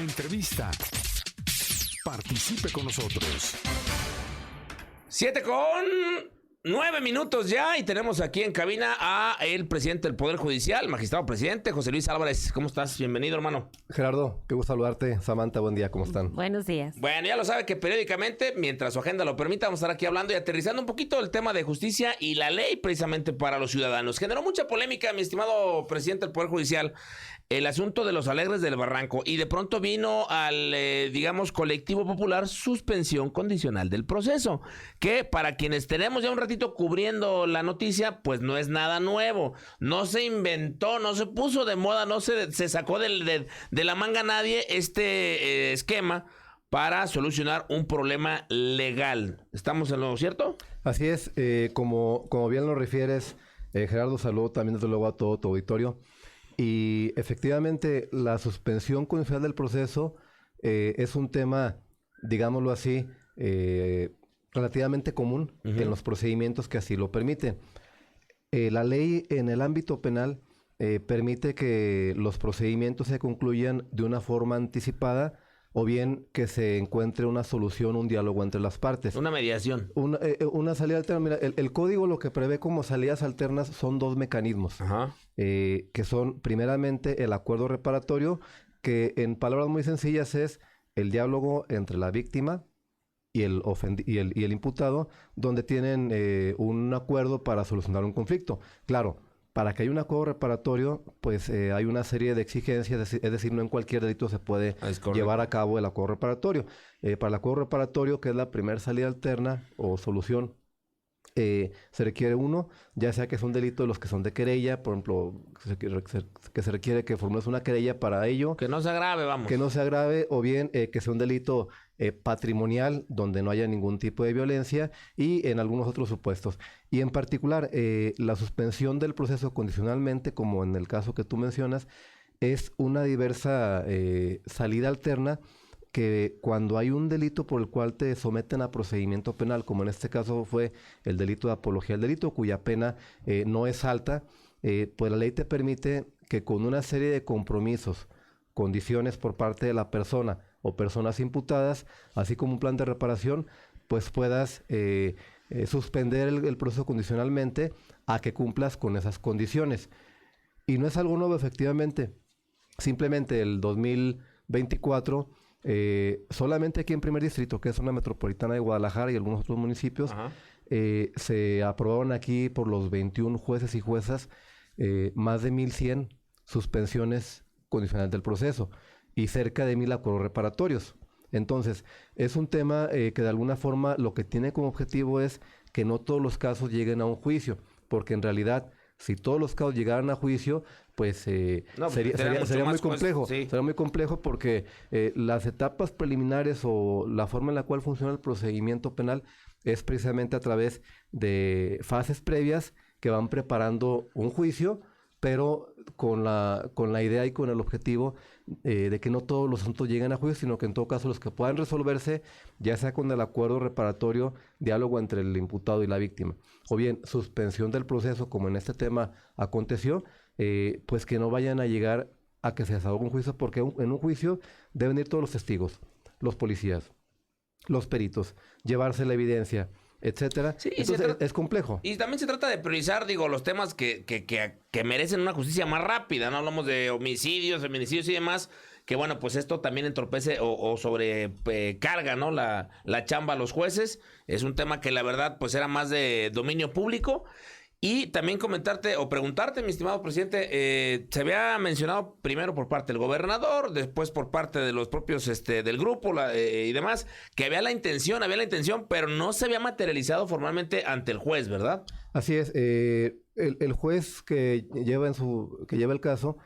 La entrevista. Participe con nosotros. 7:09 ya y tenemos aquí en cabina a el presidente del Poder Judicial, magistrado presidente, José Luis Álvarez. ¿Cómo estás? Bienvenido, hermano. Gerardo, qué gusto saludarte. Samantha, buen día, ¿cómo están? Buenos días. Bueno, ya lo sabe que periódicamente, mientras su agenda lo permita, vamos a estar aquí hablando y aterrizando un poquito el tema de justicia y la ley precisamente para los ciudadanos. Generó mucha polémica, mi estimado presidente del Poder Judicial, el asunto de los Alegres del Barranco, y de pronto vino al, colectivo popular suspensión condicional del proceso, que para quienes tenemos ya un ratito cubriendo la noticia, pues no es nada nuevo, no se inventó, no se puso de moda, no se sacó de la manga nadie este esquema para solucionar un problema legal. ¿Estamos en lo cierto? Así es, como bien lo refieres, Gerardo, saludo también desde luego a todo tu auditorio. Y efectivamente, la suspensión condicional del proceso es un tema, digámoslo así, relativamente común en los procedimientos que así lo permiten. La ley en el ámbito penal permite que los procedimientos se concluyan de una forma anticipada o bien que se encuentre una solución, un diálogo entre las partes. Una mediación. Una salida alterna. Mira, el código lo que prevé como salidas alternas son dos mecanismos. Ajá. Que son primeramente el acuerdo reparatorio, que en palabras muy sencillas es el diálogo entre la víctima y el imputado, donde tienen un acuerdo para solucionar un conflicto. Claro, para que haya un acuerdo reparatorio, pues hay una serie de exigencias, es decir, no en cualquier delito se puede llevar a cabo el acuerdo reparatorio. Para el acuerdo reparatorio, que es la primera salida alterna o solución, se requiere uno, ya sea que es un delito de los que son de querella, por ejemplo, que se requiere que formules una querella para ello. Que no se agrave, vamos. Que no se agrave, o bien que sea un delito patrimonial, donde no haya ningún tipo de violencia, y en algunos otros supuestos. Y en particular, la suspensión del proceso condicionalmente, como en el caso que tú mencionas, es una diversa salida alterna, que cuando hay un delito por el cual te someten a procedimiento penal, como en este caso fue el delito de apología al delito, cuya pena no es alta, pues la ley te permite que con una serie de compromisos, condiciones por parte de la persona o personas imputadas, así como un plan de reparación, pues puedas suspender el proceso condicionalmente a que cumplas con esas condiciones. Y no es algo nuevo, efectivamente. Simplemente el 2024... solamente aquí en Primer Distrito, que es una metropolitana de Guadalajara y algunos otros municipios, se aprobaron aquí por los 21 jueces y juezas más de 1,100 suspensiones condicionales del proceso y cerca de 1,000 acuerdos reparatorios. Entonces, es un tema que de alguna forma lo que tiene como objetivo es que no todos los casos lleguen a un juicio, porque en realidad, si todos los casos llegaran a juicio, pues sería muy complejo. Sí. Sería muy complejo porque las etapas preliminares o la forma en la cual funciona el procedimiento penal es precisamente a través de fases previas que van preparando un juicio, pero con la idea y con el objetivo de que no todos los asuntos lleguen a juicio, sino que en todo caso los que puedan resolverse, ya sea con el acuerdo reparatorio, diálogo entre el imputado y la víctima, o bien suspensión del proceso, como en este tema aconteció, pues que no vayan a llegar a que se desahogue un juicio, porque en un juicio deben ir todos los testigos, los policías, los peritos, llevarse la evidencia, etcétera. Sí, entonces es complejo. Y también se trata de priorizar, los temas que merecen una justicia más rápida, ¿no? Hablamos de homicidios, feminicidios y demás, que bueno, pues esto también entorpece o sobrecarga, ¿no? La chamba a los jueces. Es un tema que la verdad pues era más de dominio público. Y también comentarte o preguntarte, mi estimado presidente, se había mencionado primero por parte del gobernador, después por parte de los propios del grupo y demás, que había la intención, pero no se había materializado formalmente ante el juez, ¿verdad? Así es. El juez que lleva el caso,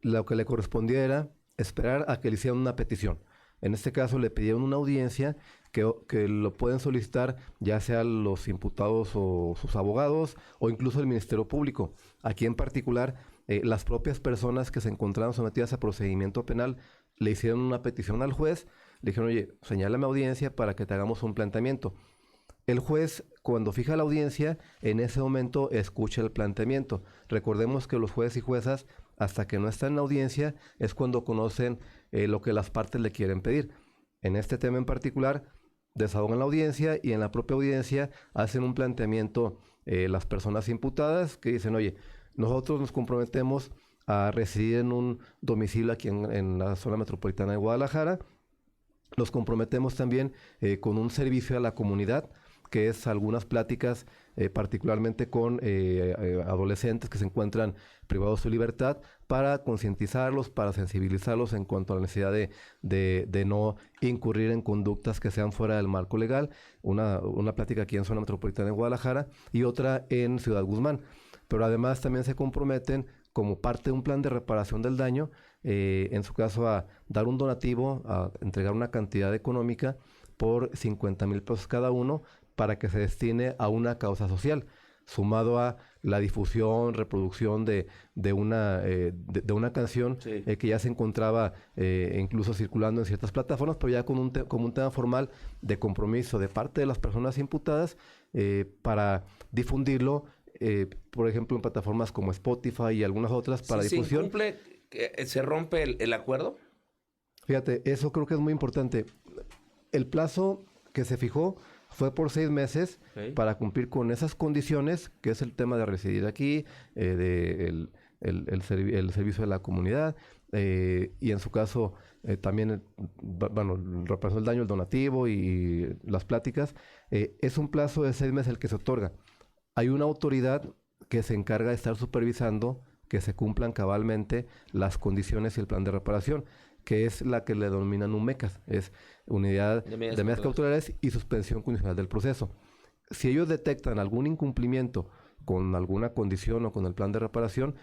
lo que le correspondía era esperar a que le hicieran una petición. En este caso le pidieron una audiencia que lo pueden solicitar ya sea los imputados o sus abogados o incluso el Ministerio Público. Aquí en particular, las propias personas que se encontraban sometidas a procedimiento penal le hicieron una petición al juez, le dijeron, oye, señálame audiencia para que te hagamos un planteamiento. El juez, cuando fija la audiencia, en ese momento escucha el planteamiento. Recordemos que los jueces y juezas, hasta que no están en la audiencia, es cuando conocen lo que las partes le quieren pedir. En este tema en particular, desahogan la audiencia y en la propia audiencia hacen un planteamiento las personas imputadas que dicen, oye, nosotros nos comprometemos a residir en un domicilio aquí en la zona metropolitana de Guadalajara. Nos comprometemos también con un servicio a la comunidad, que es algunas pláticas, particularmente con adolescentes que se encuentran privados de su libertad, para concientizarlos, para sensibilizarlos en cuanto a la necesidad de no incurrir en conductas que sean fuera del marco legal. Una plática aquí en zona metropolitana de Guadalajara y otra en Ciudad Guzmán. Pero además también se comprometen como parte de un plan de reparación del daño, en su caso a dar un donativo, a entregar una cantidad económica por 50,000 pesos cada uno para que se destine a una causa social, sumado a la difusión, reproducción de una canción Sí. Que ya se encontraba incluso circulando en ciertas plataformas, pero ya como un tema formal de compromiso de parte de las personas imputadas para difundirlo, por ejemplo, en plataformas como Spotify y algunas otras para Si se difusión. incumple, ¿se rompe el acuerdo? Fíjate, eso creo que es muy importante. El plazo que se fijó fue por 6 meses Ok. para cumplir con esas condiciones, que es el tema de residir aquí, el servicio de la comunidad, y en su caso también, el reparación del daño, el donativo y las pláticas. Es un plazo de 6 meses el que se otorga. Hay una autoridad que se encarga de estar supervisando que se cumplan cabalmente las condiciones y el plan de reparación, que es la que le denominan UMECAS, es Unidad De Medidas de Medidas Cautelares y Suspensión Condicional del Proceso. Si ellos detectan algún incumplimiento con alguna condición o con el plan de reparación,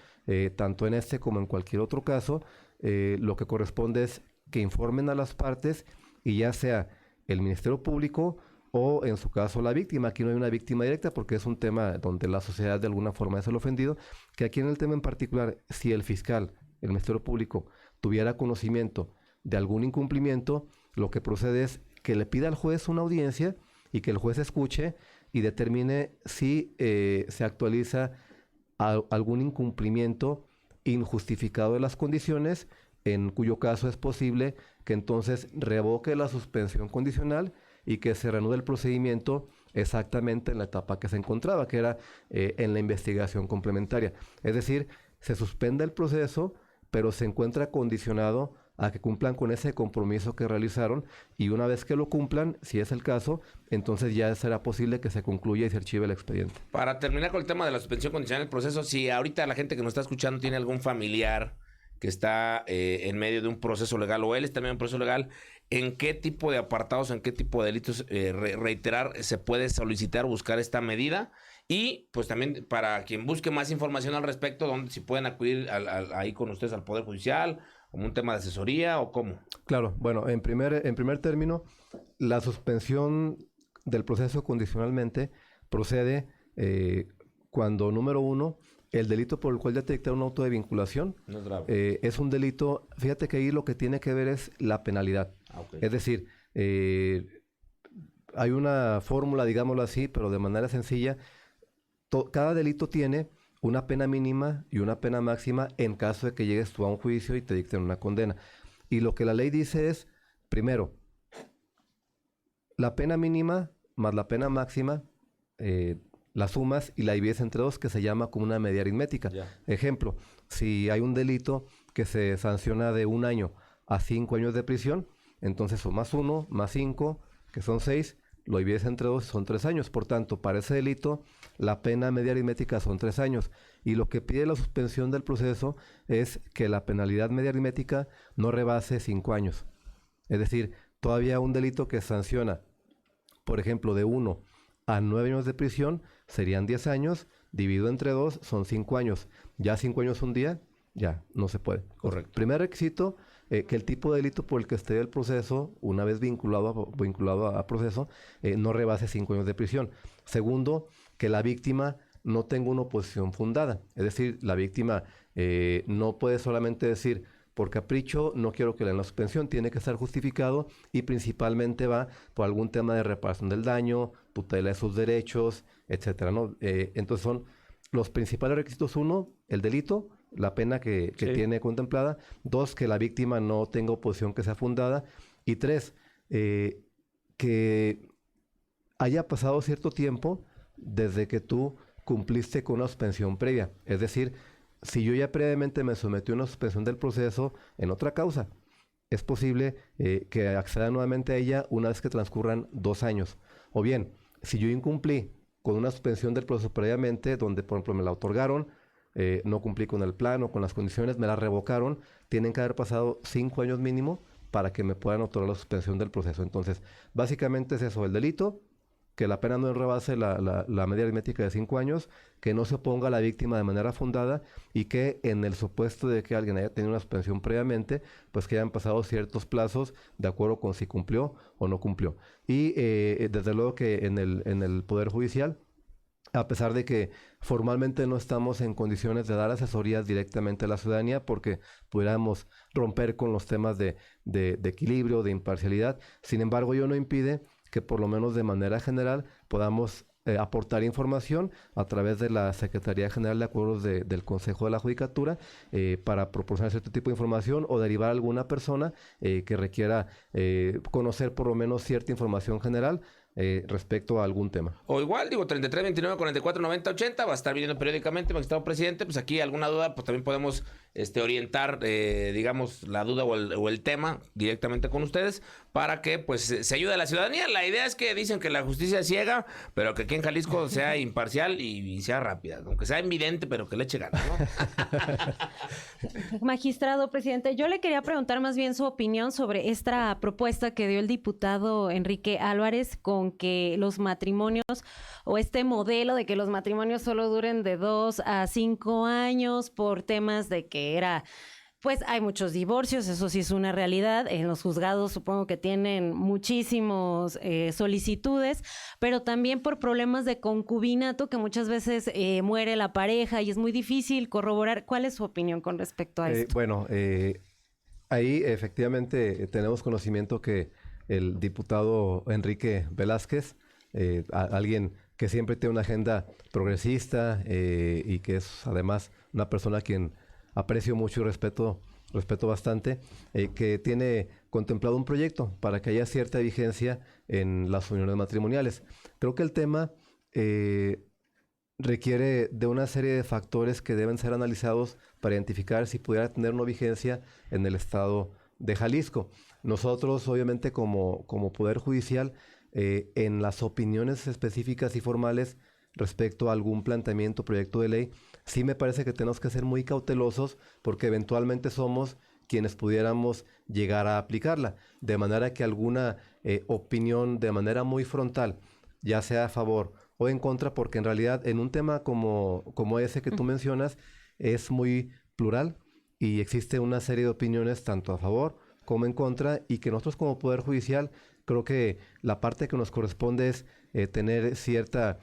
tanto en este como en cualquier otro caso, lo que corresponde es que informen a las partes y ya sea el Ministerio Público o en su caso la víctima. Aquí no hay una víctima directa porque es un tema donde la sociedad de alguna forma es el ofendido, que aquí en el tema en particular, si el fiscal, el Ministerio Público, tuviera conocimiento de algún incumplimiento, lo que procede es que le pida al juez una audiencia y que el juez escuche y determine si se actualiza algún incumplimiento injustificado de las condiciones, en cuyo caso es posible que entonces revoque la suspensión condicional y que se reanude el procedimiento exactamente en la etapa que se encontraba, que era en la investigación complementaria. Es decir, se suspende el proceso, pero se encuentra condicionado a que cumplan con ese compromiso que realizaron, y una vez que lo cumplan, si es el caso, entonces ya será posible que se concluya y se archive el expediente. Para terminar con el tema de la suspensión condicional del proceso, si ahorita la gente que nos está escuchando tiene algún familiar que está en medio de un proceso legal o él está en medio de un proceso legal, ¿en qué tipo de apartados, en qué tipo de delitos reiterar se puede solicitar, buscar esta medida? Y pues también para quien busque más información al respecto, ¿dónde si pueden acudir ahí con ustedes al Poder Judicial, como un tema de asesoría o cómo? Claro, bueno, en primer término, la suspensión del proceso condicionalmente procede cuando, número uno, el delito por el cual ya te dictaron un auto de vinculación No es grave. es un delito. Fíjate que ahí lo que tiene que ver es la penalidad. Ok. Es decir, hay una fórmula, digámoslo así, pero de manera sencilla. Cada delito tiene una pena mínima y una pena máxima en caso de que llegues tú a un juicio y te dicten una condena. Y lo que la ley dice es, primero, la pena mínima más la pena máxima, las sumas y la divides entre dos, que se llama como una medida aritmética. Ya. Ejemplo, si hay un delito que se sanciona de 1 año a 5 años de prisión, entonces sumas 1 más 5, que son 6, lo divides entre 2, son 3 años. Por tanto, para ese delito, la pena media aritmética son 3 años. Y lo que pide la suspensión del proceso es que la penalidad media aritmética no rebase 5 años. Es decir, todavía un delito que sanciona, por ejemplo, de 1 a 9 años de prisión, serían 10 años, dividido entre 2, son 5 años. Ya 5 años un día, ya no se puede. Correcto. Primer requisito, que el tipo de delito por el que esté el proceso, una vez vinculado a proceso, no rebase 5 años de prisión. Segundo, que la víctima no tenga una oposición fundada. Es decir, la víctima no puede solamente decir, por capricho no quiero que le den la suspensión, tiene que estar justificado y principalmente va por algún tema de reparación del daño, tutela de sus derechos, etcétera, ¿no? Entonces son los principales requisitos: uno, el delito; la pena que Sí. tiene contemplada. 2, que la víctima no tenga oposición que sea fundada. Y 3, que haya pasado cierto tiempo desde que tú cumpliste con una suspensión previa. Es decir, si yo ya previamente me sometí a una suspensión del proceso en otra causa, es posible que acceda nuevamente a ella una vez que transcurran 2 años. O bien, si yo incumplí con una suspensión del proceso previamente, donde por ejemplo me la otorgaron, no cumplí con el plan o con las condiciones, me la revocaron, tienen que haber pasado 5 años mínimo para que me puedan otorgar la suspensión del proceso. Entonces, básicamente es eso, el delito, que la pena no rebase la media aritmética de 5 años, que no se oponga a la víctima de manera fundada y que en el supuesto de que alguien haya tenido una suspensión previamente, pues que hayan pasado ciertos plazos de acuerdo con si cumplió o no cumplió. Y desde luego que en el Poder Judicial, a pesar de que formalmente no estamos en condiciones de dar asesorías directamente a la ciudadanía porque pudiéramos romper con los temas de equilibrio, de imparcialidad, sin embargo, ello no impide que por lo menos de manera general podamos aportar información a través de la Secretaría General de Acuerdos del Consejo de la Judicatura para proporcionar cierto tipo de información o derivar a alguna persona que requiera conocer por lo menos cierta información general respecto a algún tema. O igual, digo, 33 29 44 90 80, va a estar viniendo periódicamente, magistrado presidente, pues aquí alguna duda, pues también podemos orientar, digamos, la duda o el tema directamente con ustedes para que, pues, se ayude a la ciudadanía. La idea es que dicen que la justicia es ciega, pero que aquí en Jalisco sea imparcial y sea rápida, aunque sea evidente, pero que le eche ganas, ¿no? Magistrado presidente, yo le quería preguntar más bien su opinión sobre esta propuesta que dio el diputado Enrique Álvarez con que los matrimonios o este modelo de que los matrimonios solo duren de 2 a 5 años por temas de que pues hay muchos divorcios, eso sí es una realidad. En los juzgados supongo que tienen muchísimos solicitudes, pero también por problemas de concubinato que muchas veces muere la pareja y es muy difícil corroborar. ¿Cuál es su opinión con respecto a esto? Bueno, ahí efectivamente tenemos conocimiento que el diputado Enrique Velázquez, alguien que siempre tiene una agenda progresista y que es además una persona a quien aprecio mucho y respeto bastante, que tiene contemplado un proyecto para que haya cierta vigencia en las uniones matrimoniales. Creo que el tema requiere de una serie de factores que deben ser analizados para identificar si pudiera tener una vigencia en el estado de Jalisco. Nosotros, obviamente, como Poder Judicial, en las opiniones específicas y formales respecto a algún planteamiento, proyecto de ley, sí me parece que tenemos que ser muy cautelosos porque eventualmente somos quienes pudiéramos llegar a aplicarla. De manera que alguna opinión de manera muy frontal, ya sea a favor o en contra, porque en realidad en un tema como ese que tú mencionas, es muy plural y existe una serie de opiniones tanto a favor como en contra, y que nosotros como Poder Judicial creo que la parte que nos corresponde es tener cierta,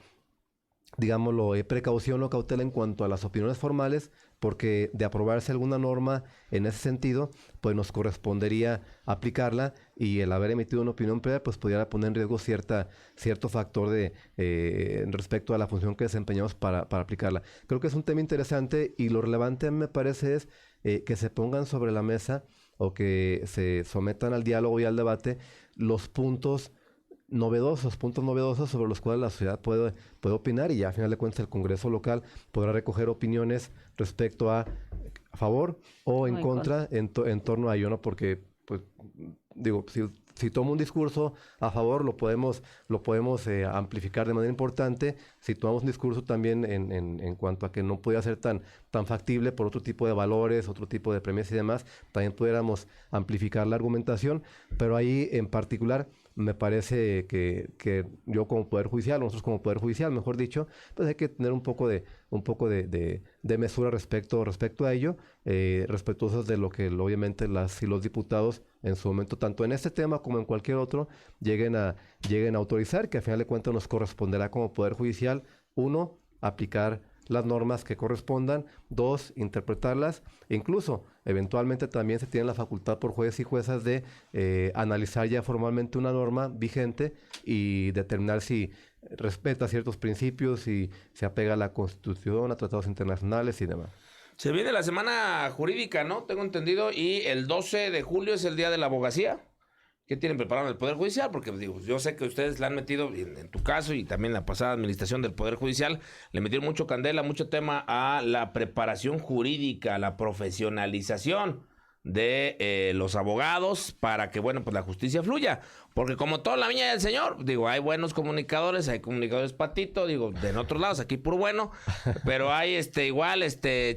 digámoslo, precaución o cautela en cuanto a las opiniones formales, porque de aprobarse alguna norma en ese sentido, pues nos correspondería aplicarla, y el haber emitido una opinión previa, pues pudiera poner en riesgo cierto factor respecto a la función que desempeñamos para aplicarla. Creo que es un tema interesante, y lo relevante a mí me parece es que se pongan sobre la mesa o que se sometan al diálogo y al debate los puntos novedosos sobre los cuales la sociedad puede opinar, y ya a final de cuentas el Congreso local podrá recoger opiniones respecto a favor o en contra en torno a ello, ¿no? Porque, pues, digo, si tomo un discurso a favor, lo podemos amplificar de manera importante. Si tomamos un discurso también en cuanto a que no podía ser tan factible por otro tipo de valores, otro tipo de premisas y demás, también pudiéramos amplificar la argumentación. Pero ahí en particular me parece que yo como Poder Judicial, nosotros como Poder Judicial, mejor dicho, pues hay que tener un poco de mesura respecto a ello, respetuosos de lo que obviamente las y los diputados en su momento, tanto en este tema como en cualquier otro, lleguen a autorizar, que a final de cuentas nos corresponderá como Poder Judicial, 1, aplicar las normas que correspondan, 2, interpretarlas, e incluso eventualmente también se tiene la facultad por jueces y juezas de analizar ya formalmente una norma vigente y determinar si respeta ciertos principios, si se apega a la Constitución, a tratados internacionales y demás. Se viene la semana jurídica, ¿no? Tengo entendido, y el 12 de julio es el día de la abogacía. ¿Qué tienen preparado en el Poder Judicial? Porque digo, yo sé que ustedes le han metido, en tu caso y también la pasada administración del Poder Judicial, le metieron mucho candela, mucho tema a la preparación jurídica, a la profesionalización de los abogados para que, bueno, pues la justicia fluya. Porque como toda la viña del Señor, digo, hay buenos comunicadores, hay comunicadores patito, digo, de en otros lados, aquí puro bueno, pero hay igual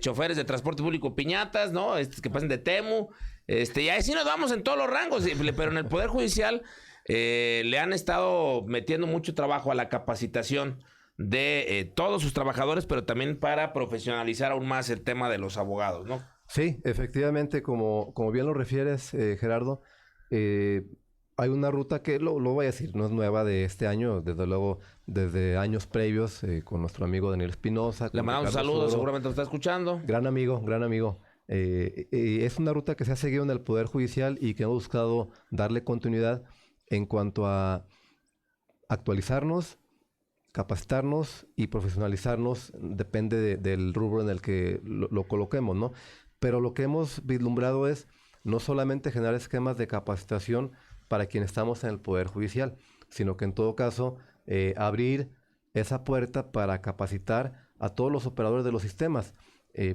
choferes de transporte público piñatas, ¿no? Que pasan de Temu, y así nos vamos en todos los rangos, pero en el Poder Judicial le han estado metiendo mucho trabajo a la capacitación de todos sus trabajadores, pero también para profesionalizar aún más el tema de los abogados, ¿no? Sí, efectivamente, como bien lo refieres, Gerardo, hay una ruta que, lo voy a decir, no es nueva de este año, desde luego, desde años previos, con nuestro amigo Daniel Espinosa. Le mandamos un saludo, seguramente lo está escuchando. Gran amigo, gran amigo. Es una ruta que se ha seguido en el Poder Judicial y que hemos buscado darle continuidad en cuanto a actualizarnos, capacitarnos y profesionalizarnos, depende del rubro en el que lo coloquemos, ¿no? Pero lo que hemos vislumbrado es no solamente generar esquemas de capacitación para quienes estamos en el Poder Judicial, sino que en todo caso abrir esa puerta para capacitar a todos los operadores de los sistemas.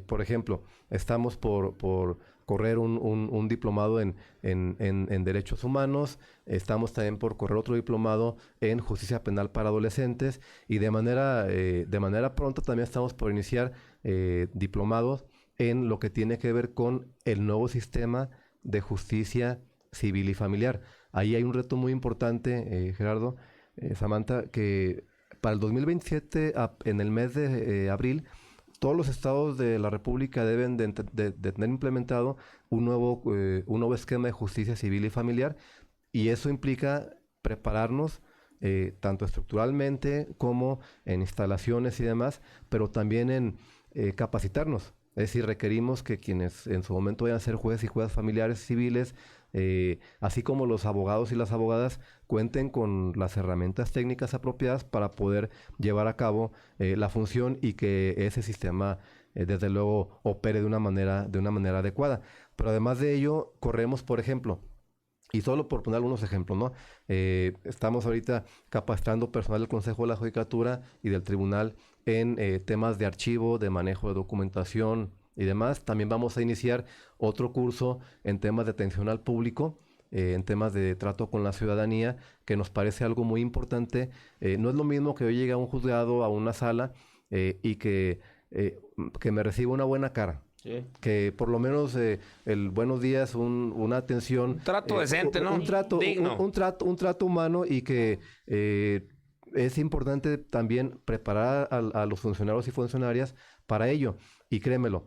Por ejemplo, estamos por correr un diplomado en Derechos Humanos, estamos también por correr otro diplomado en Justicia Penal para Adolescentes y de manera pronta también estamos por iniciar diplomados en lo que tiene que ver con el nuevo sistema de justicia civil y familiar. Ahí hay un reto muy importante, Gerardo, Samantha, que para el 2027, en el mes de abril, todos los estados de la República deben de tener implementado un nuevo esquema de justicia civil y familiar, y eso implica prepararnos tanto estructuralmente como en instalaciones y demás, pero también en capacitarnos. Es decir, requerimos que quienes en su momento vayan a ser jueces y juezas familiares civiles, así como los abogados y las abogadas, cuenten con las herramientas técnicas apropiadas para poder llevar a cabo la función y que ese sistema, desde luego, opere de una manera adecuada. Pero además de ello, corremos, por ejemplo, y solo por poner algunos ejemplos, ¿no? Estamos ahorita capacitando personal del Consejo de la Judicatura y del Tribunal en temas de archivo, de manejo de documentación y demás. También vamos a iniciar otro curso en temas de atención al público, en temas de trato con la ciudadanía, que nos parece algo muy importante. No es lo mismo que yo llegue a un juzgado, a una sala, y que me reciba una buena cara. Sí. Que por lo menos el buenos días, una atención... Un trato decente, ¿no? Un trato digno. Un trato humano, y que es importante también preparar a los funcionarios y funcionarias para ello. Y créemelo,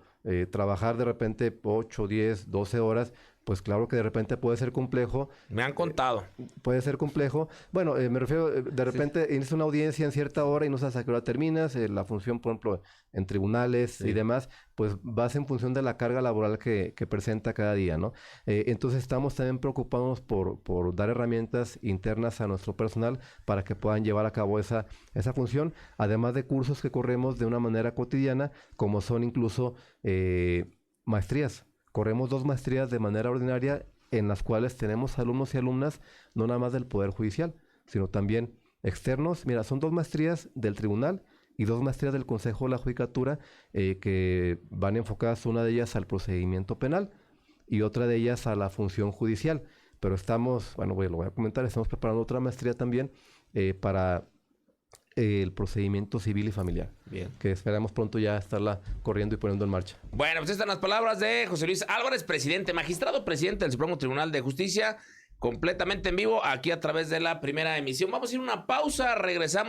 trabajar de repente 8, 10, 12 horas, pues claro que de repente puede ser complejo. Me han contado. Puede ser complejo. Bueno, me refiero, de repente inicias una audiencia en cierta hora y no sabes a qué hora terminas. La función, por ejemplo, en tribunales y demás, pues vas en función de la carga laboral que presenta cada día, ¿no? Entonces estamos también preocupados por dar herramientas internas a nuestro personal para que puedan llevar a cabo esa función, además de cursos que corremos de una manera cotidiana, como son incluso maestrías. Corremos 2 maestrías de manera ordinaria en las cuales tenemos alumnos y alumnas no nada más del Poder Judicial, sino también externos. Mira, son 2 maestrías del Tribunal y 2 maestrías del Consejo de la Judicatura que van enfocadas, una de ellas al procedimiento penal y otra de ellas a la función judicial. Pero estamos, bueno, lo voy a comentar, estamos preparando otra maestría también para el procedimiento civil y familiar. Bien. Que esperamos pronto ya estarla corriendo y poniendo en marcha. Bueno, pues estas son las palabras de José Luis Álvarez, magistrado presidente del Supremo Tribunal de Justicia, completamente en vivo aquí a través de la Primera Emisión. Vamos a ir a una pausa, regresamos.